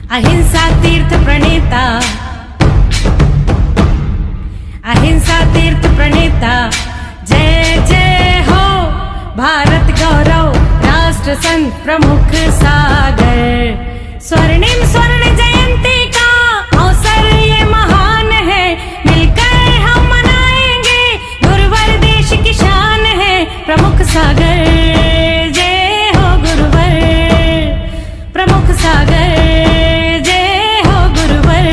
अहिंसा तीर्थ प्रणेता, अहिंसा तीर्थ प्रणेता, जय जय हो भारत गौरव राष्ट्र संत प्रमुख सागर। स्वर्णिम स्वर्ण जयंती का अवसर ये महान है, मिलकर हम मनाएंगे गुरुवर देश की शान है प्रमुख सागर। जय हो गुरुवर प्रमुख सागर, जय हो गुरुवर।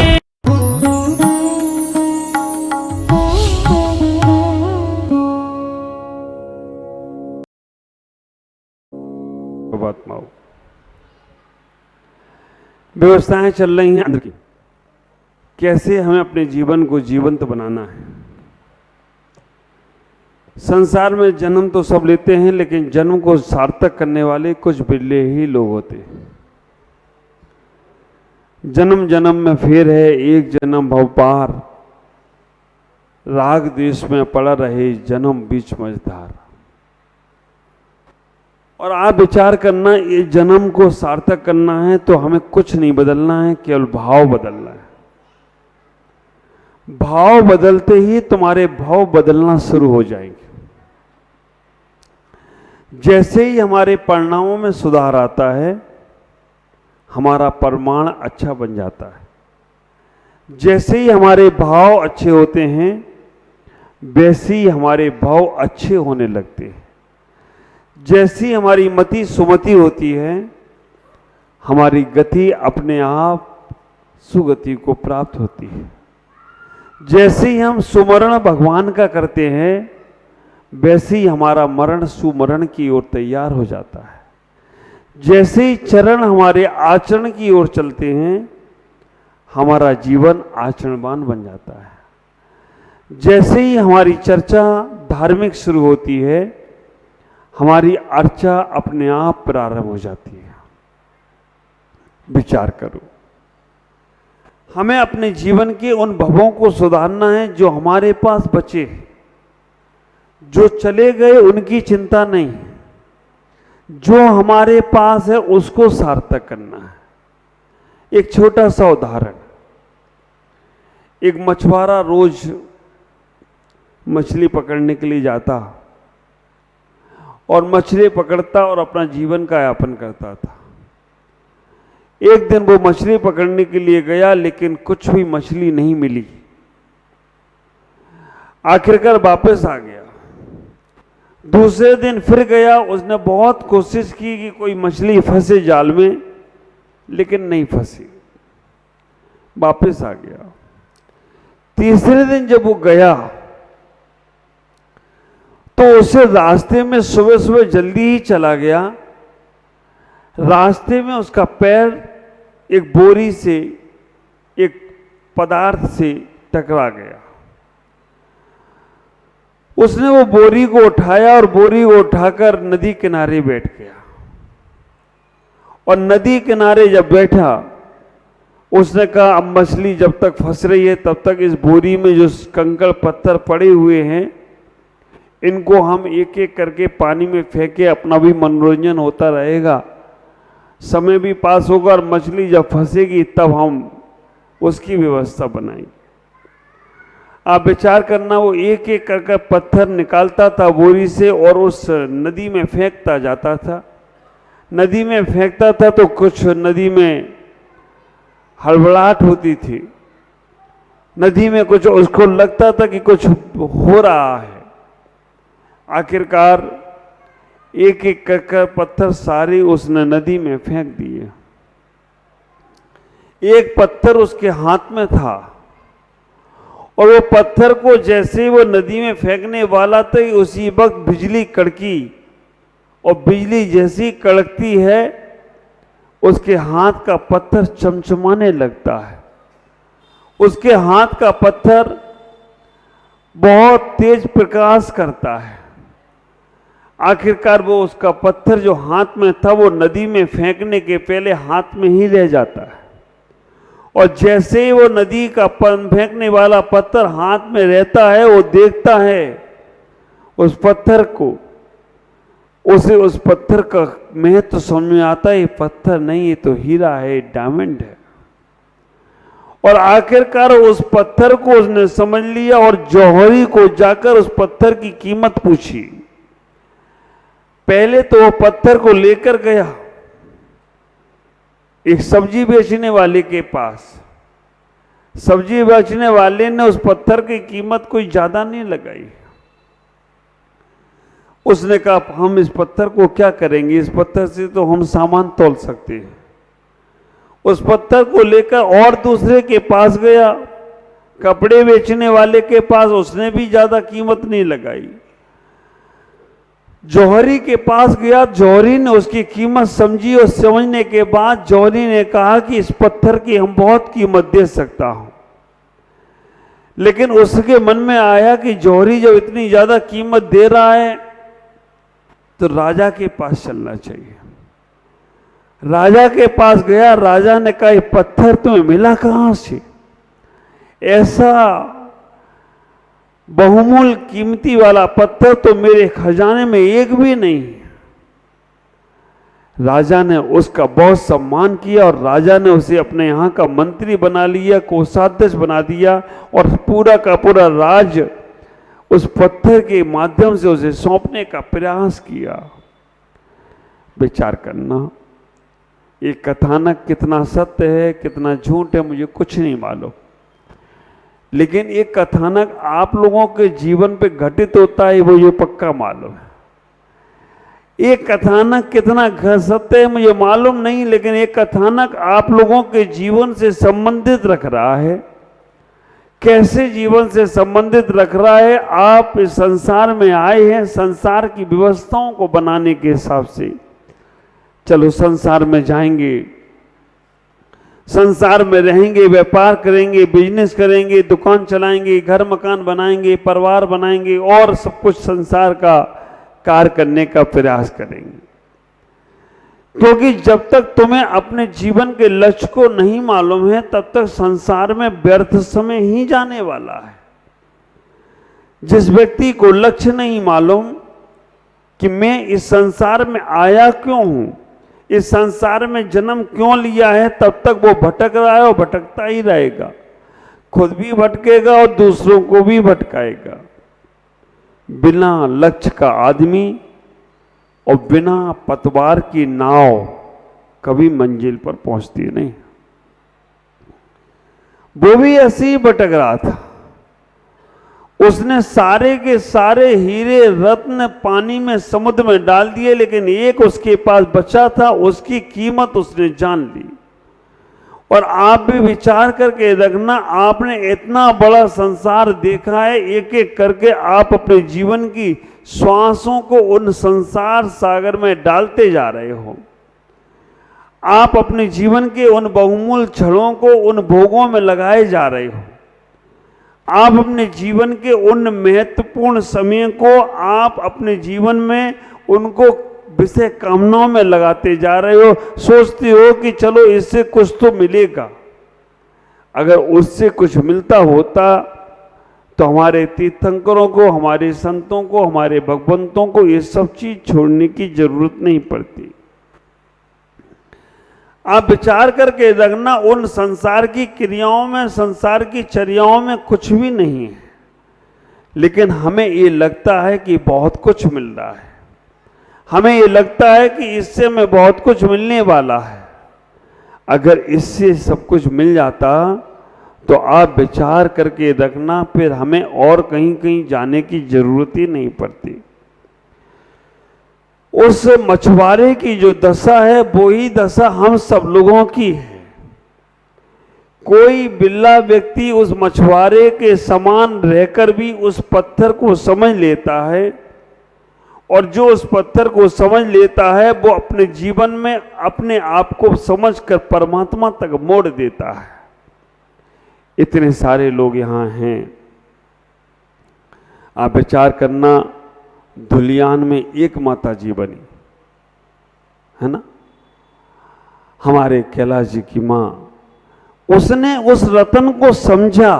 व्यवस्थाएं चल रही हैं अंदर की, कैसे हमें अपने जीवन को जीवंत बनाना है। संसार में जन्म तो सब लेते हैं, लेकिन जन्म को सार्थक करने वाले कुछ बिरले ही लोग होते हैं। जन्म जन्म में फेर है, एक जन्म भव पार, राग देश में पड़ा रहे जन्म बीच मझधार। और आप विचार करना, ये जन्म को सार्थक करना है तो हमें कुछ नहीं बदलना है, केवल भाव बदलना है। भाव बदलते ही तुम्हारे भाव बदलना शुरू हो जाएंगे। जैसे ही हमारे परिणामों में सुधार आता है, हमारा परिमाण अच्छा बन जाता है। जैसे ही हमारे भाव अच्छे होते हैं, वैसे ही हमारे भाव अच्छे होने लगते हैं। जैसी हमारी मति सुमति होती है, हमारी गति अपने आप सुगति को प्राप्त होती है। जैसे ही हम सुमरण भगवान का करते हैं, वैसे ही हमारा मरण सुमरण की ओर तैयार हो जाता है। जैसे ही चरण हमारे आचरण की ओर चलते हैं, हमारा जीवन आचरणवान बन जाता है। जैसे ही हमारी चर्चा धार्मिक शुरू होती है, हमारी अर्चा अपने आप प्रारंभ हो जाती है। विचार करो, हमें अपने जीवन के उन भवों को सुधारना है जो हमारे पास बचे। जो चले गए उनकी चिंता नहीं, जो हमारे पास है उसको सार्थक करना है। एक छोटा सा उदाहरण, एक मछुआरा रोज मछली पकड़ने के लिए जाता और मछली पकड़ता और अपना जीवन का यापन करता था। एक दिन वो मछली पकड़ने के लिए गया, लेकिन कुछ भी मछली नहीं मिली। आखिरकार वापस आ गया। दूसरे दिन फिर गया, उसने बहुत कोशिश की कि कोई मछली फंसे जाल में, लेकिन नहीं फंसी। वापस आ गया। तीसरे दिन जब वो गया तो उसे रास्ते में सुबह सुबह जल्दी ही चला गया। रास्ते में उसका पैर एक बोरी से, एक पदार्थ से टकरा गया। उसने वो बोरी को उठाया और बोरी को उठाकर नदी किनारे बैठ गया। और नदी किनारे जब बैठा, उसने कहा अब मछली जब तक फंस रही है तब तक इस बोरी में जो कंकड़ पत्थर पड़े हुए हैं, इनको हम एक एक करके पानी में फेंके, अपना भी मनोरंजन होता रहेगा, समय भी पास होगा, और मछली जब फंसेगी तब हम उसकी व्यवस्था बनाएंगे। आप विचार करना, वो एक एक करके पत्थर निकालता था बोरी से और उस नदी में फेंकता जाता था। नदी में फेंकता था तो कुछ नदी में हड़बड़ाहट होती थी। नदी में कुछ उसको लगता था कि कुछ हो रहा है। आखिरकार एक एक कर पत्थर सारे उसने नदी में फेंक दिए। एक पत्थर उसके हाथ में था और वो पत्थर को जैसे वो नदी में फेंकने वाला था, उसी वक्त बिजली कड़की। और बिजली जैसी कड़कती है, उसके हाथ का पत्थर चमचमाने लगता है। उसके हाथ का पत्थर बहुत तेज प्रकाश करता है। आखिरकार वो उसका पत्थर जो हाथ में था, वो नदी में फेंकने के पहले हाथ में ही रह जाता है। और जैसे ही वो नदी का फेंकने वाला पत्थर हाथ में रहता है, वो देखता है उस पत्थर को, उसे उस पत्थर का महत्व समझ में आता है। ये पत्थर नहीं, ये तो हीरा है, डायमंड है। और आखिरकार उस पत्थर को उसने समझ लिया और जौहरी को जाकर उस पत्थर की कीमत पूछी। पहले तो वो पत्थर को लेकर गया एक सब्जी बेचने वाले के पास। सब्जी बेचने वाले ने उस पत्थर की कीमत कोई ज्यादा नहीं लगाई। उसने कहा हम इस पत्थर को क्या करेंगे, इस पत्थर से तो हम सामान तौल सकते हैं। उस पत्थर को लेकर और दूसरे के पास गया, कपड़े बेचने वाले के पास, उसने भी ज्यादा कीमत नहीं लगाई। जौहरी के पास गया, जौहरी ने उसकी कीमत समझी और समझने के बाद जौहरी ने कहा कि इस पत्थर की हम बहुत कीमत दे सकता हूं। लेकिन उसके मन में आया कि जौहरी जब इतनी ज्यादा कीमत दे रहा है तो राजा के पास चलना चाहिए। राजा के पास गया, राजा ने कहा ये पत्थर तुम्हें मिला कहां से, ऐसा बहुमूल्य कीमती वाला पत्थर तो मेरे खजाने में एक भी नहीं। राजा ने उसका बहुत सम्मान किया और राजा ने उसे अपने यहां का मंत्री बना लिया, कोषाध्यक्ष बना दिया और पूरा का पूरा राज उस पत्थर के माध्यम से उसे सौंपने का प्रयास किया। विचार करना ये कथानक कितना सत्य है कितना झूठ है मुझे कुछ नहीं मालूम, लेकिन एक कथानक आप लोगों के जीवन पे घटित होता है वो ये पक्का मालूम है। एक कथानक कितना सत्य है मुझे मालूम नहीं, लेकिन एक कथानक आप लोगों के जीवन से संबंधित रख रहा है। कैसे जीवन से संबंधित रख रहा है, आप इस संसार में आए हैं संसार की व्यवस्थाओं को बनाने के हिसाब से। चलो संसार में जाएंगे, संसार में रहेंगे, व्यापार करेंगे, बिजनेस करेंगे, दुकान चलाएंगे, घर मकान बनाएंगे, परिवार बनाएंगे और सब कुछ संसार का कार्य करने का प्रयास करेंगे। क्योंकि जब तक तुम्हें अपने जीवन के लक्ष्य को नहीं मालूम है तब तक संसार में व्यर्थ समय ही जाने वाला है। जिस व्यक्ति को लक्ष्य नहीं मालूम कि मैं इस संसार में आया क्यों हूं, इस संसार में जन्म क्यों लिया है, तब तक वो भटक रहा है और भटकता ही रहेगा। खुद भी भटकेगा और दूसरों को भी भटकाएगा। बिना लक्ष्य का आदमी और बिना पतवार की नाव कभी मंजिल पर पहुंचती नहीं। वो भी ऐसे ही भटक रहा था। उसने सारे के सारे हीरे रत्न पानी में समुद्र में डाल दिए, लेकिन एक उसके पास बचा था, उसकी कीमत उसने जान ली। और आप भी विचार करके रखना, आपने इतना बड़ा संसार देखा है, एक एक करके आप अपने जीवन की श्वासों को उन संसार सागर में डालते जा रहे हो। आप अपने जीवन के उन बहुमूल्य क्षणों को उन भोगों में लगाए जा रहे हो। आप अपने जीवन के उन महत्वपूर्ण समय को आप अपने जीवन में उनको विषय कामनाओं में लगाते जा रहे हो। सोचते हो कि चलो इससे कुछ तो मिलेगा। अगर उससे कुछ मिलता होता तो हमारे तीर्थंकरों को, हमारे संतों को, हमारे भगवंतों को ये सब चीज छोड़ने की जरूरत नहीं पड़ती। आप विचार करके रखना, उन संसार की क्रियाओं में, संसार की चर्याओं में कुछ भी नहीं है, लेकिन हमें ये लगता है कि बहुत कुछ मिल रहा है। हमें ये लगता है कि इससे हमें बहुत कुछ मिलने वाला है। अगर इससे सब कुछ मिल जाता तो आप विचार करके रखना, फिर हमें और कहीं कहीं जाने की जरूरत ही नहीं पड़ती। उस मछुआरे की जो दशा है वो ही दशा हम सब लोगों की है। कोई बिल्ला व्यक्ति उस मछुआरे के समान रहकर भी उस पत्थर को समझ लेता है, और जो उस पत्थर को समझ लेता है वो अपने जीवन में अपने आप को समझकर परमात्मा तक मोड़ देता है। इतने सारे लोग यहां हैं। आप विचार करना, धुलियान में एक माता जी बनी है ना, हमारे कैलाश जी की मां। उसने उस रतन को समझा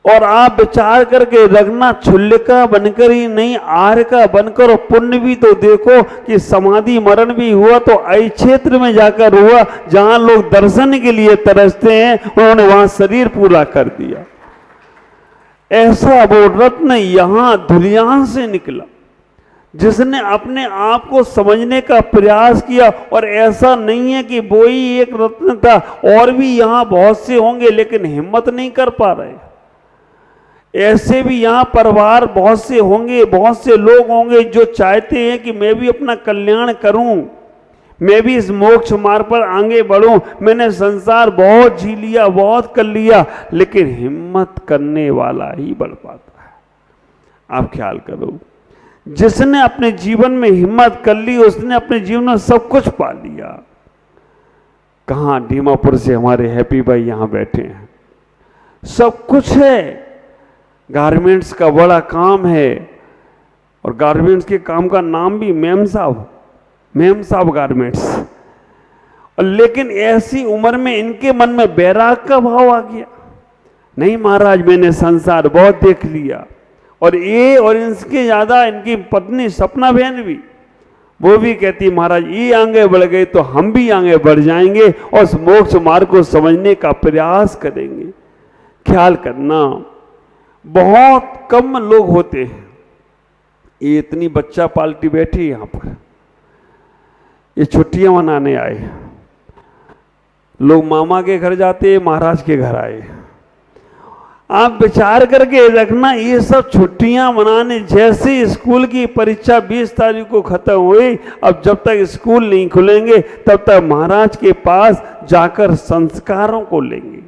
और आप विचार करके रखना, छुल्ल का बनकर ही नहीं, आर का बनकर। और पुण्य भी तो देखो कि समाधि मरण भी हुआ तो ऐ क्षेत्र में जाकर हुआ जहां लोग दर्शन के लिए तरसते हैं, उन्होंने वहां शरीर पूरा कर दिया। ऐसा वो रत्न यहां धुलियान से निकला जिसने अपने आप को समझने का प्रयास किया। और ऐसा नहीं है कि वो ही एक रत्न था, और भी यहां बहुत से होंगे लेकिन हिम्मत नहीं कर पा रहे। ऐसे भी यहां परिवार बहुत से होंगे, बहुत से लोग होंगे जो चाहते हैं कि मैं भी अपना कल्याण करूं, मैं भी इस मोक्ष मार्ग पर आगे बढ़ूं। मैंने संसार बहुत जी लिया, बहुत कर लिया, लेकिन हिम्मत करने वाला ही बढ़ पाता है। आप ख्याल करो, जिसने अपने जीवन में हिम्मत कर ली उसने अपने जीवन में सब कुछ पा लिया। कहां दीमापुर से हमारे हैप्पी भाई यहां बैठे हैं, सब कुछ है। गारमेंट्स का बड़ा काम है, और गारमेंट्स के काम का नाम भी मेम साहब गारमेंट्स। और लेकिन ऐसी उम्र में इनके मन में बैराग का भाव आ गया, नहीं महाराज मैंने संसार बहुत देख लिया। और ये और इनके ज्यादा इनकी पत्नी सपना बहन भी, वो भी कहती महाराज ये आगे बढ़ गए तो हम भी आगे बढ़ जाएंगे और उस मोक्ष मार्ग को समझने का प्रयास करेंगे। ख्याल करना, बहुत कम लोग होते हैं। ये इतनी बच्चा पार्टी बैठी यहां पर, ये छुट्टियां मनाने आए। लोग मामा के घर जाते, महाराज के घर आए। आप विचार करके रखना, ये सब छुट्टियां मनाने, जैसे स्कूल की परीक्षा 20 तारीख को खत्म हुई, अब जब तक स्कूल नहीं खुलेंगे तब तक महाराज के पास जाकर संस्कारों को लेंगे।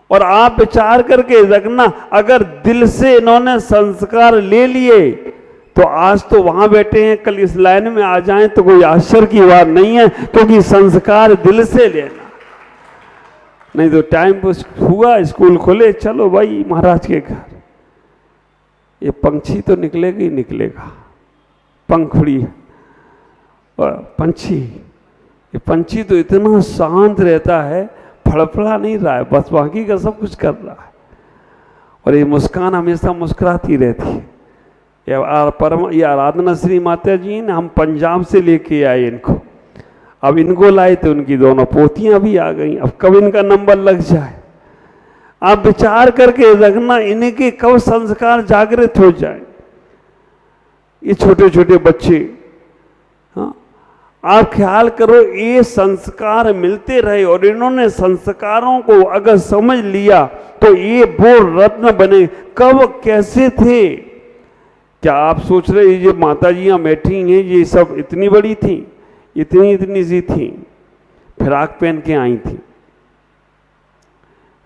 और आप विचार करके रखना, अगर दिल से इन्होंने संस्कार ले लिए तो आज तो वहां बैठे हैं, कल इस लाइन में आ जाएं तो कोई आश्चर्य की बात नहीं है, क्योंकि संस्कार दिल से लेना। नहीं तो टाइम हुआ, स्कूल खुले, चलो भाई महाराज के घर। ये पंछी तो निकलेगा ही निकलेगा, पंखुड़ी और पंछी, ये पंछी तो इतना शांत रहता है, फड़फड़ा नहीं रहा है, बस बाकी का सब कुछ कर रहा है। और ये मुस्कान हमेशा मुस्कुराती रहती है। ये आराधना श्री माता जी ने हम पंजाब से लेके आए इनको, अब इनको लाए तो उनकी दोनों पोतियां भी आ गई। अब कब इनका नंबर लग जाए, आप विचार करके रखना, इनके कब संस्कार जागृत हो जाए। ये छोटे छोटे बच्चे, हाँ, आप ख्याल करो, ये संस्कार मिलते रहे और इन्होंने संस्कारों को अगर समझ लिया तो ये वो रत्न बने। कब कैसे थे, क्या आप सोच रहे ये माता जी यहाँ बैठी हैं ये सब इतनी बड़ी थी, इतनी सी थी, फ्राक पहन के आई थी,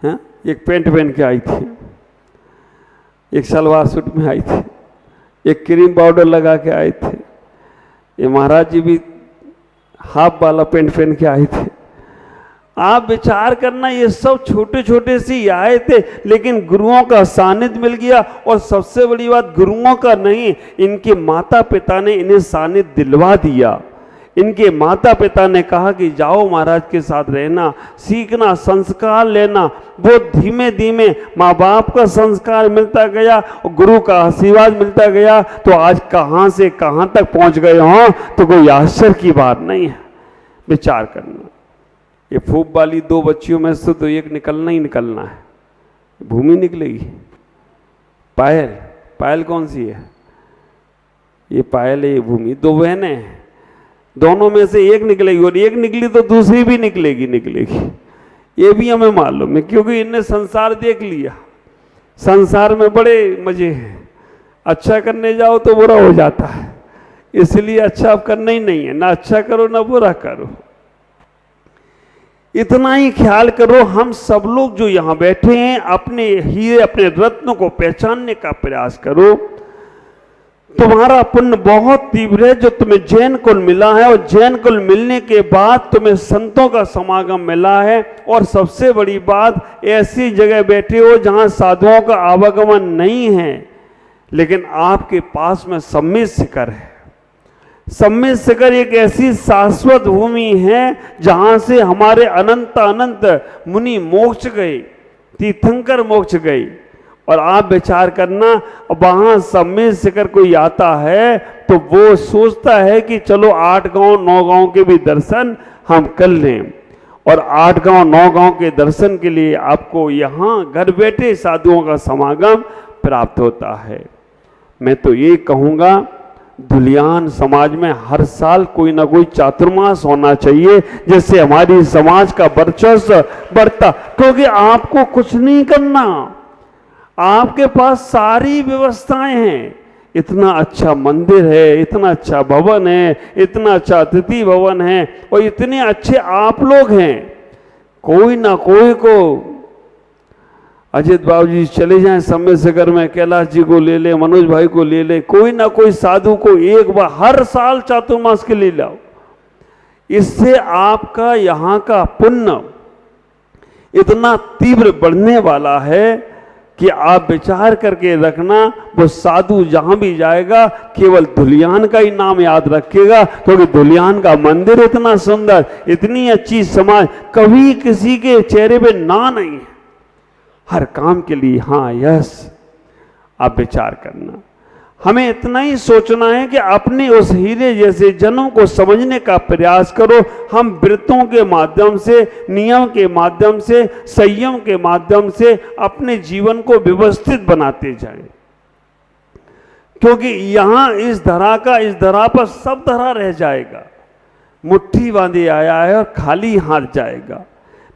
हैं? एक पैंट पहन के आई थी, एक सलवार सूट में आई थी, एक क्रीम पाउडर लगा के आए थे। ये महाराज जी भी हाफ वाला पैंट पहन के आए थे। आप विचार करना, ये सब छोटे छोटे से ही आए थे, लेकिन गुरुओं का सानिध्य मिल गया। और सबसे बड़ी बात, गुरुओं का नहीं, इनके माता पिता ने इन्हें सानिध्य दिलवा दिया। इनके माता पिता ने कहा कि जाओ महाराज के साथ रहना, सीखना, संस्कार लेना। वो धीमे धीमे माँ बाप का संस्कार मिलता गया और गुरु का आशीर्वाद मिलता गया, तो आज कहाँ से कहाँ तक पहुँच गए हों तो कोई आश्चर्य की बात नहीं है। विचार करना, ये फूब वाली दो बच्चियों में से तो एक निकलना ही निकलना है। भूमि निकलेगी, पायल कौन सी है, ये पायल है, ये भूमि, दो बहनें हैं, दोनों में से एक निकलेगी, और एक निकली तो दूसरी भी निकलेगी। ये भी हमें मालूम है, क्योंकि इनने संसार देख लिया। संसार में बड़े मजे हैं, अच्छा करने जाओ तो बुरा हो जाता है, इसलिए अच्छा अब करना ही नहीं है, ना अच्छा करो ना बुरा करो। इतना ही ख्याल करो, हम सब लोग जो यहाँ बैठे हैं अपने हीरे, अपने रत्नों को पहचानने का प्रयास करो। तुम्हारा पुण्य बहुत तीव्र है जो तुम्हें जैन कुल मिला है, और जैन कुल मिलने के बाद तुम्हें संतों का समागम मिला है। और सबसे बड़ी बात, ऐसी जगह बैठे हो जहां साधुओं का आवागमन नहीं है, लेकिन आपके पास में सम्मित शिखर है। सम्मित शिखर एक ऐसी शाश्वत भूमि है जहां से हमारे अनंत मुनि मोक्ष गए, तीर्थंकर मोक्ष गए, और आप विचार करना, वहां सब में से अगर कोई आता है तो वो सोचता है कि चलो 8 गांव 9 गांव के भी दर्शन हम कर लें, और 8 गांव 9 गांव के दर्शन के लिए आपको यहाँ घर बैठे साधुओं का समागम प्राप्त होता है। मैं तो ये कहूँगा, धुलियान समाज में हर साल कोई ना कोई चातुर्मास होना चाहिए, जिससे हमारी समाज का वर्चस्व बढ़ता। क्योंकि आपको कुछ नहीं करना, आपके पास सारी व्यवस्थाएं हैं। इतना अच्छा मंदिर है, इतना अच्छा भवन है, इतना अच्छा अतिथि भवन है, और इतने अच्छे आप लोग हैं। कोई ना कोई को, अजित बाबू जी चले जाएं समय सागर में, कैलाश जी को ले ले, मनोज भाई को ले ले, कोई ना कोई साधु को एक बार हर साल चातुर्मास के लिए लाओ। इससे आपका यहाँ का पुण्य इतना तीव्र बढ़ने वाला है कि आप विचार करके रखना, वो साधु जहां भी जाएगा केवल धुलियान का ही नाम याद रखेगा, क्योंकि धुलियान का मंदिर इतना सुंदर, इतनी अच्छी समाज, कभी किसी के चेहरे पे ना नहीं है। हर काम के लिए हाँ यस, आप विचार करना। हमें इतना ही सोचना है कि अपने उस हीरे जैसे जनों को समझने का प्रयास करो। हम व्रतों के माध्यम से, नियम के माध्यम से, संयम के माध्यम से अपने जीवन को व्यवस्थित बनाते जाएं, क्योंकि यहां इस धरा पर सब धरा रह जाएगा। मुट्ठी बांधे आया है और खाली हाथ जाएगा।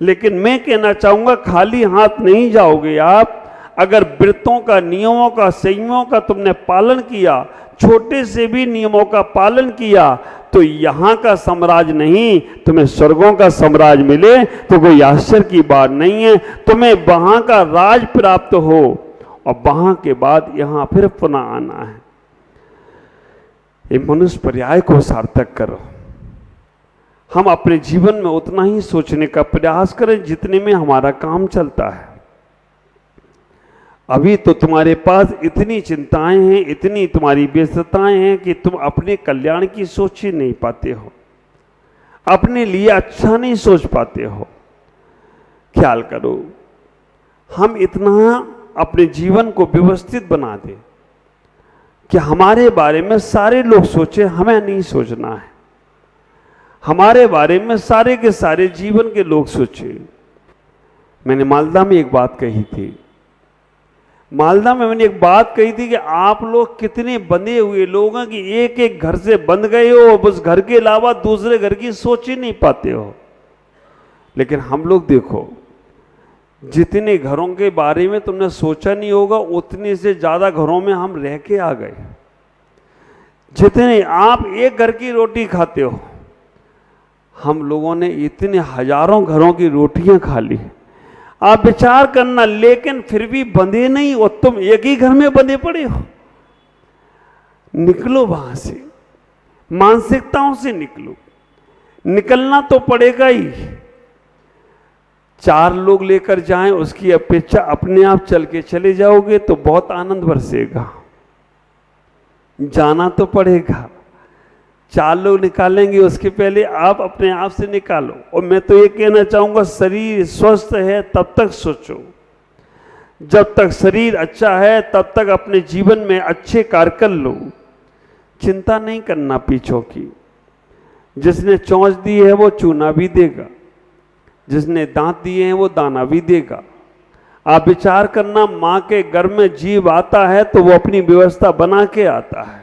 लेकिन मैं कहना चाहूंगा, खाली हाथ नहीं जाओगे आप। अगर व्रतों का, नियमों का, संयमों का तुमने पालन किया, छोटे से भी नियमों का पालन किया, तो यहां का साम्राज्य नहीं, तुम्हें स्वर्गों का साम्राज्य मिले तो कोई आश्चर्य की बात नहीं है। तुम्हें वहां का राज प्राप्त हो और वहां के बाद यहां फिर पुनः आना है। ये मनुष्य पर्याय को सार्थक करो। हम अपने जीवन में उतना ही सोचने का प्रयास करें जितने में हमारा काम चलता है। अभी तो तुम्हारे पास इतनी चिंताएं हैं, इतनी तुम्हारी व्यस्तताएं हैं कि तुम अपने कल्याण की सोच ही नहीं पाते हो, अपने लिए अच्छा नहीं सोच पाते हो। ख्याल करो, हम इतना अपने जीवन को व्यवस्थित बना दें कि हमारे बारे में सारे लोग सोचें, हमें नहीं सोचना है। हमारे बारे में सारे के सारे जीवन के लोग सोचे। मैंने मालदा में एक बात कही थी, मालदा में मैंने एक बात कही थी कि आप लोग कितने बंधे हुए लोग हैं कि एक एक घर से बंध गए हो, बस घर के अलावा दूसरे घर की सोच ही नहीं पाते हो। लेकिन हम लोग देखो, जितने घरों के बारे में तुमने सोचा नहीं होगा, उतने से ज्यादा घरों में हम रह के आ गए। जितने आप एक घर की रोटी खाते हो, हम लोगों ने इतने हजारों घरों की रोटियां खा ली। आप विचार करना, लेकिन फिर भी बंधे नहीं, और तुम एक ही घर में बंधे पड़े हो। निकलो वहां से, मानसिकताओं से निकलो। निकलना तो पड़ेगा ही। 4 लोग लेकर जाएं, उसकी अपेक्षा अपने आप चल के चले जाओगे तो बहुत आनंद बरसेगा। जाना तो पड़ेगा। 4 लोग निकालेंगे, उसके पहले आप अपने आप से निकालो। और मैं तो ये कहना चाहूंगा, शरीर स्वस्थ है तब तक सोचो। जब तक शरीर अच्छा है तब तक अपने जीवन में अच्छे कार्य कर लो। चिंता नहीं करना पीछों की। जिसने चोंच दी है वो चूना भी देगा, जिसने दांत दिए हैं वो दाना भी देगा। आप विचार करना, माँ के घर में जीव आता है तो वो अपनी व्यवस्था बना के आता है।